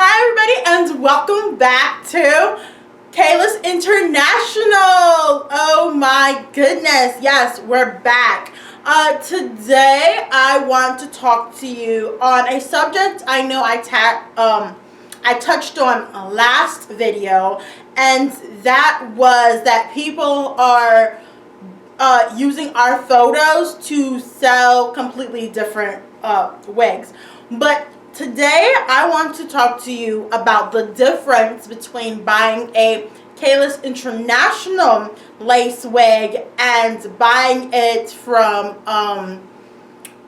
Hi everybody and welcome back to Kaylis International. Oh my goodness, yes, we're back. Today I want to talk to you on a subject I know I touched on last video, and that was that people are using our photos to sell completely different wigs. But today I want to talk to you about the difference between buying a Kaylis International lace wig and buying it from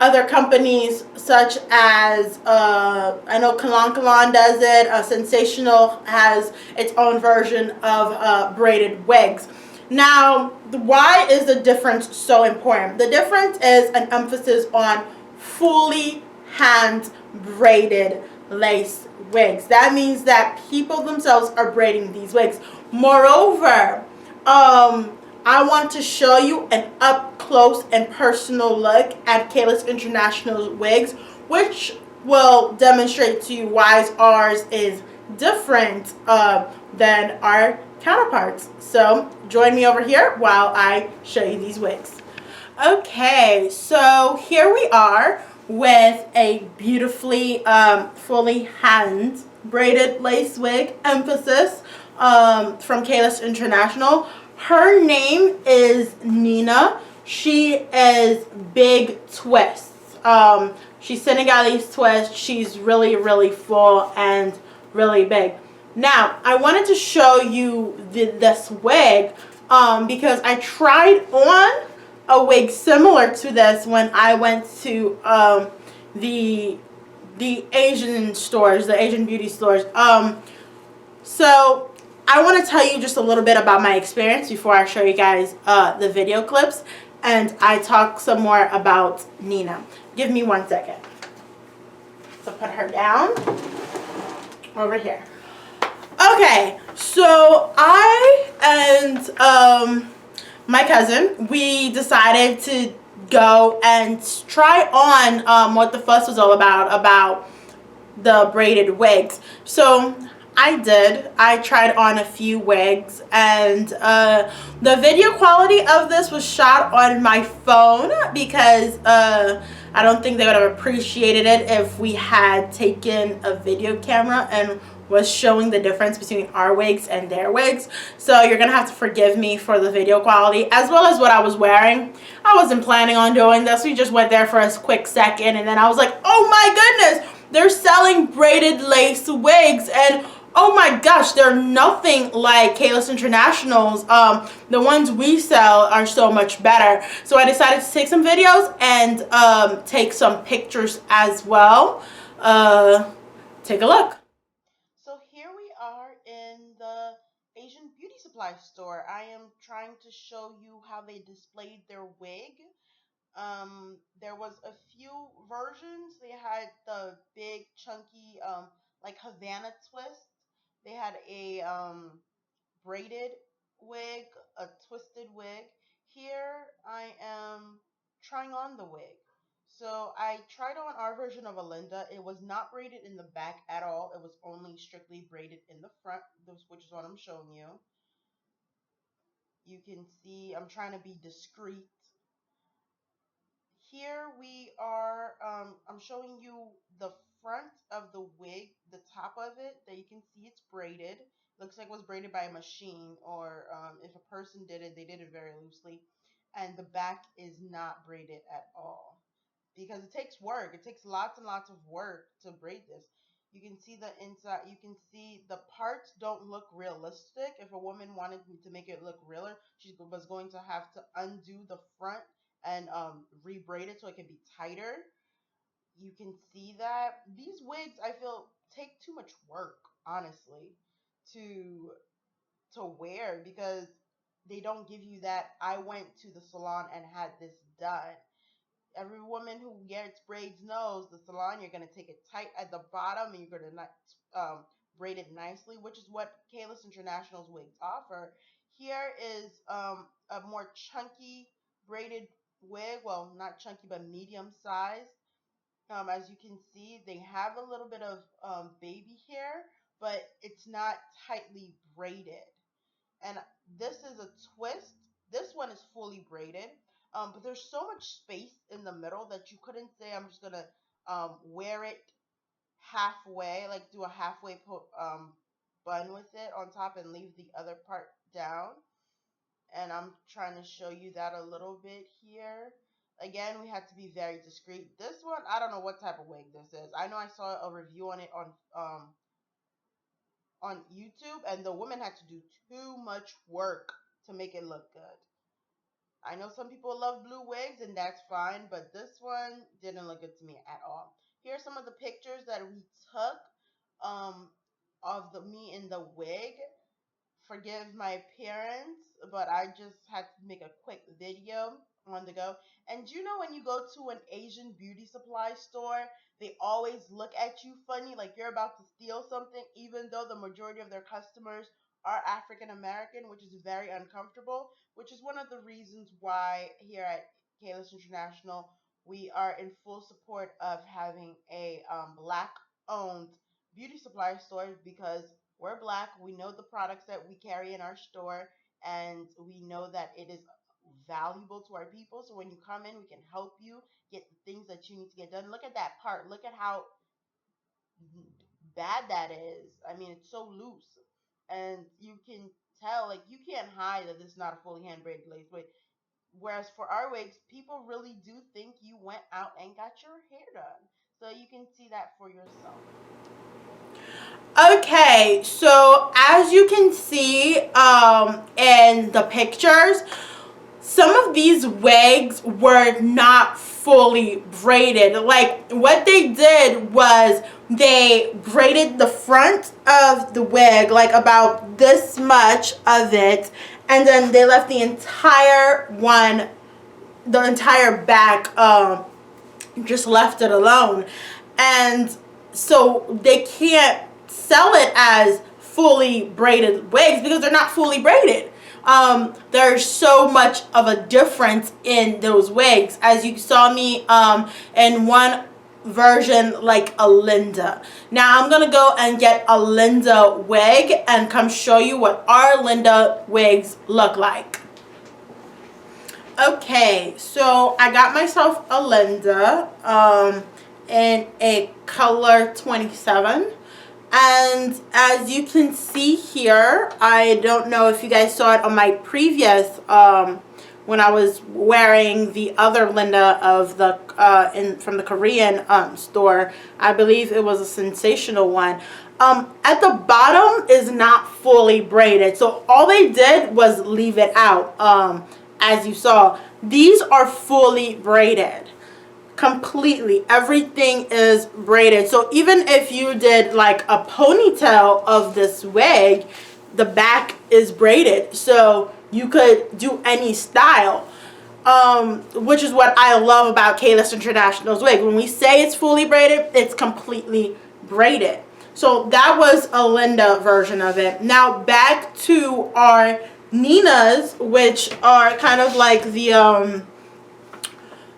other companies such as I know Kalan does it. Sensationnel has its own version of braided wigs. Now, why is the difference so important? The difference is an emphasis on fully hand braided lace wigs. That means that people themselves are braiding these wigs. Moreover, I want to show you an up close and personal look at Kaylis International wigs, which will demonstrate to you why ours is different than our counterparts. So join me over here while I show you these wigs. Okay, so here we are with a beautifully fully hand braided lace wig, emphasis, from Kaylis International. Her name is Nina. She is Big Twists. She's Senegalese twist. She's really full and really big. Now, I wanted to show you this wig because I tried on a wig similar to this when I went to the Asian stores, the Asian beauty stores. So I want to tell you just a little bit about my experience before I show you guys the video clips, and I talk some more about Nina. Give me 1 second. So put her down over here. Okay, so I and my cousin, we decided to go and try on what the fuss was all about the braided wigs. So I did. I tried on a few wigs, and the video quality of this was shot on my phone because I don't think they would have appreciated it if we had taken a video camera and was showing the difference between our wigs and their wigs. So you're gonna have to forgive me for the video quality as well as what I was wearing. I wasn't planning on doing this. We just went there for a quick second, and then I was like, oh my goodness, they're selling braided lace wigs, and oh my gosh, they're nothing like Kaylis International's. The ones we sell are so much better. So I decided to take some videos and take some pictures as well. Take a look. So here we are in the Asian beauty supply store. I am trying to show you how they displayed their wig. There was a few versions. They had the big chunky like Havana twist. They had a braided wig, a twisted wig. Here I am trying on the wig. So I tried on our version of Alinda. It was not braided in the back at all. It was only strictly braided in the front, which is what I'm showing you. You can see I'm trying to be discreet. Here we are, I'm showing you the front of the wig, the top of it, that you can see it's braided. Looks like it was braided by a machine, or if a person did it, they did it very loosely. And the back is not braided at all because it takes work. It takes lots and lots of work to braid this. You can see the inside, you can see the parts don't look realistic. If a woman wanted to make it look realer, she was going to have to undo the front and rebraid it so it can be tighter. You can see that these wigs, I feel, take too much work, honestly, to wear because they don't give you that. I went to the salon and had this done. Every woman who gets braids knows the salon, you're going to take it tight at the bottom and you're going to not braid it nicely, which is what Kaylis International's wigs offer. Here is a more chunky braided wig. Well, not chunky, but medium size. As you can see, they have a little bit of baby hair, but it's not tightly braided. And this is a twist. This one is fully braided, but there's so much space in the middle that you couldn't say I'm just gonna wear it halfway, like do a halfway bun with it on top and leave the other part down. And I'm trying to show you that a little bit here. Again, we had to be very discreet. This one, I don't know what type of wig this is. I know I saw a review on it on YouTube, and the woman had to do too much work to make it look good. I know some people love blue wigs, and that's fine, but this one didn't look good to me at all. Here's some of the pictures that we took um, of the me in the wig. Forgive my appearance, but I just had to make a quick video on the go. And you know when you go to an Asian beauty supply store, they always look at you funny, like you're about to steal something, even though the majority of their customers are African American, which is very uncomfortable, which is one of the reasons why here at Kaylis International, we are in full support of having a black owned beauty supply store, because we're black, we know the products that we carry in our store, and we know that it is valuable to our people. So when you come in, we can help you get the things that you need to get done. Look at that part. Look at how bad that is. I mean, it's so loose. And you can tell, like, you can't hide that this is not a fully hand braided lace wig. Whereas for our wigs, people really do think you went out and got your hair done. So you can see that for yourself. Okay, so as you can see in the pictures, some of these wigs were not fully braided. Like, what they did was they braided the front of the wig, like about this much of it, and then they left the entire back, just left it alone. And so they can't sell it as fully braided wigs because they're not fully braided. There's so much of a difference in those wigs. As you saw me in one version, like a Linda. Now I'm gonna go and get a Linda wig and come show you what our Linda wigs look like. Okay, so I got myself a Linda in a color 27. And as you can see here, I don't know if you guys saw it on my previous, when I was wearing the other Linda of the from the Korean store. I believe it was a Sensationnel one. At the bottom is not fully braided, so all they did was leave it out. As you saw, these are fully braided. Completely, everything is braided. So even if you did like a ponytail of this wig, the back is braided, so you could do any style, which is what I love about Kaylis International's wig. When we say it's fully braided, it's completely braided. So that was a Linda version of it. Now back to our Ninas, which are kind of like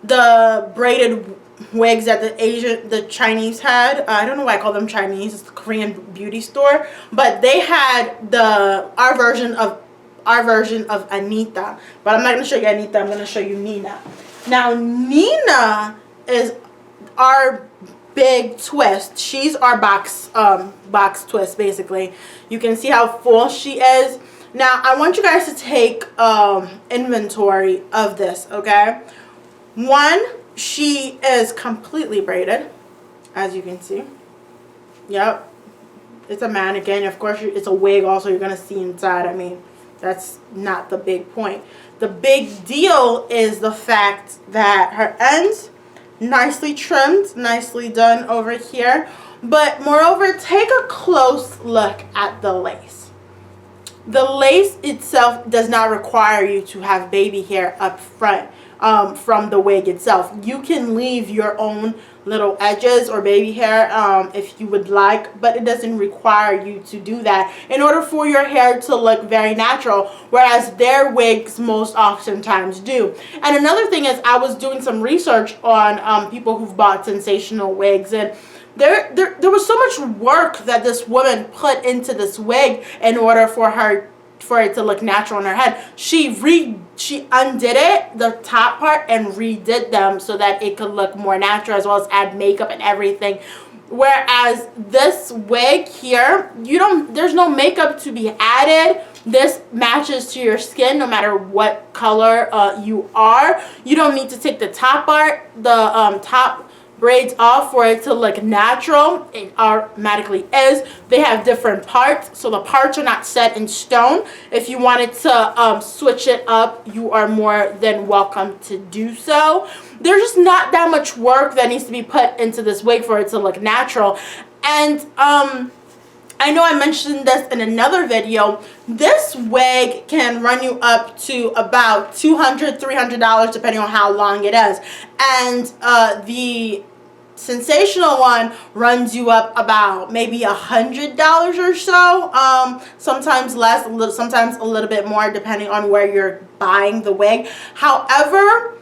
the braided wigs that the Chinese had. I don't know why I call them Chinese. It's the Korean beauty store, but they had our version of Anita. But I'm not gonna show you Anita. I'm gonna show you Nina. Now Nina is our big twist. She's our box twist, basically. You can see how full she is. Now I want you guys to take inventory of this, okay? One, she is completely braided, as you can see. Yep, it's a mannequin. Of course, it's a wig also. You're going to see inside. I mean, that's not the big point. The big deal is the fact that her ends, nicely trimmed, nicely done over here. But moreover, take a close look at the lace. The lace itself does not require you to have baby hair up front. from the wig itself. You can leave your own little edges or baby hair if you would like, but it doesn't require you to do that in order for your hair to look very natural, whereas their wigs most oftentimes do. And another thing is, I was doing some research on people who've bought Sensationnel wigs, and there was so much work that this woman put into this wig in order for it to look natural in her head. She undid it, the top part, and redid them so that it could look more natural, as well as add makeup and everything. Whereas this wig here, there's no makeup to be added. This matches to your skin no matter what color you are. You don't need to take the top part, the top braids off for it to look natural. It automatically is. They have different parts, so the parts are not set in stone. If you wanted to switch it up, you are more than welcome to do so. There's just not that much work that needs to be put into this wig for it to look natural. And I know I mentioned this in another video. This wig can run you up to about $200, $300 depending on how long it is. And the Sensationnel one runs you up about maybe $100 or so, sometimes less, sometimes a little bit more depending on where you're buying the wig. However,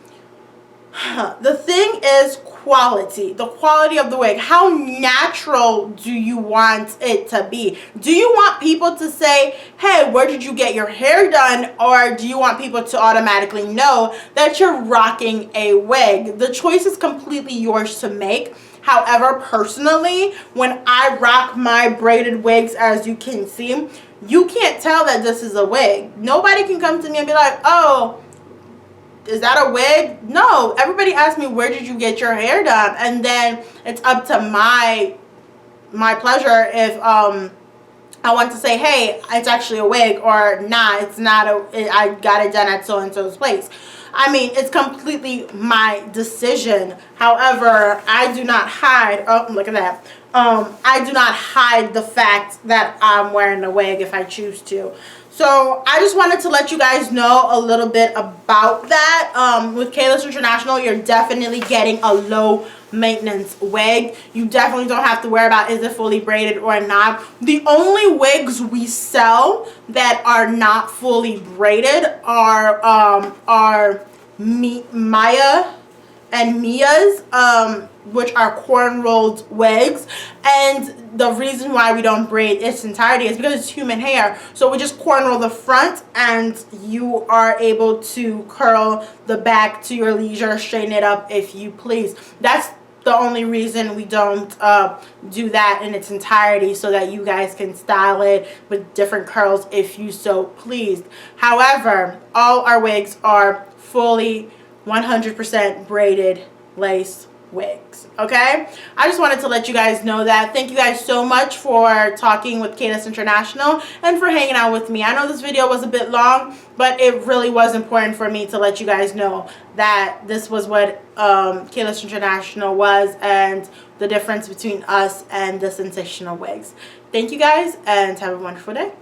the thing is quality, the quality of the wig. How natural do you want it to be? Do you want people to say, hey, where did you get your hair done? Or do you want people to automatically know that you're rocking a wig? The choice is completely yours to make. However, personally, when I rock my braided wigs, as you can see, you can't tell that this is a wig. Nobody can come to me and be like, oh, is that a wig? No, everybody asks me, where did you get your hair done? And then it's up to my pleasure if I want to say, hey, it's actually a wig, or nah, it's not I got it done at so and so's place. I mean, it's completely my decision. However, I do not hide, oh, look at that. I do not hide the fact that I'm wearing a wig if I choose to. So I just wanted to let you guys know a little bit about that. With Kaylis International, you're definitely getting a low maintenance wig. You definitely don't have to worry about is it fully braided or not. The only wigs we sell that are not fully braided are Maya and Mia's, which are corn rolled wigs. And the reason why we don't braid its entirety is because it's human hair. So we just corn roll the front, and you are able to curl the back to your leisure, straighten it up if you please. That's the only reason we don't do that in its entirety, so that you guys can style it with different curls if you so pleased. However, all our wigs are fully 100% braided lace wigs. Okay, I just wanted to let you guys know that. Thank you guys so much for talking with Kaylis International and for hanging out with me. I know this video was a bit long, but it really was important for me to let you guys know that this was what Kaylis International was, and the difference between us and the Sensationnel wigs. Thank you guys, and have a wonderful day.